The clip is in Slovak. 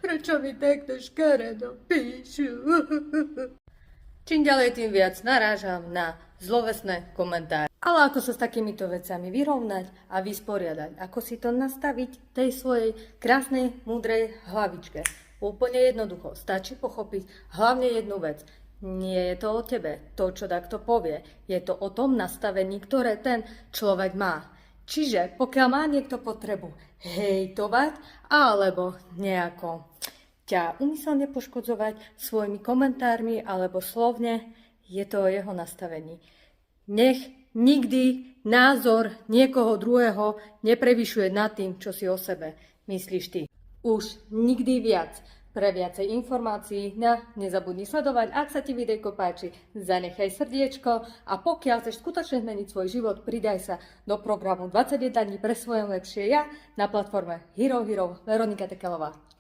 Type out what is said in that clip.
prečo mi takto škaredo píšu. Čím ďalej, tým viac narážam na zlovesné komentáre. Ale ako sa s takýmito vecami vyrovnať a vysporiadať, ako si to nastaviť v tej svojej krásnej, múdrej hlavičke. Úplne jednoducho, stačí pochopiť hlavne jednu vec. Nie je to o tebe, to, čo takto povie. Je to o tom nastavení, ktoré ten človek má. Čiže pokiaľ má niekto potrebu hejtovať alebo nejako ťa úmyselne poškodzovať svojimi komentármi alebo slovne, je to o jeho nastavení. Nech nikdy názor niekoho druhého neprevyšuje nad tým, čo si o sebe myslíš ty. Už nikdy viac. Pre viacej informácií nezabudni sledovať. Ak sa ti videjko páči, zanechaj srdiečko a pokiaľ chceš skutočne zmeniť svoj život, pridaj sa do programu 21 dní pre svoje lepšie ja na platforme Hero Veronika Tekelová.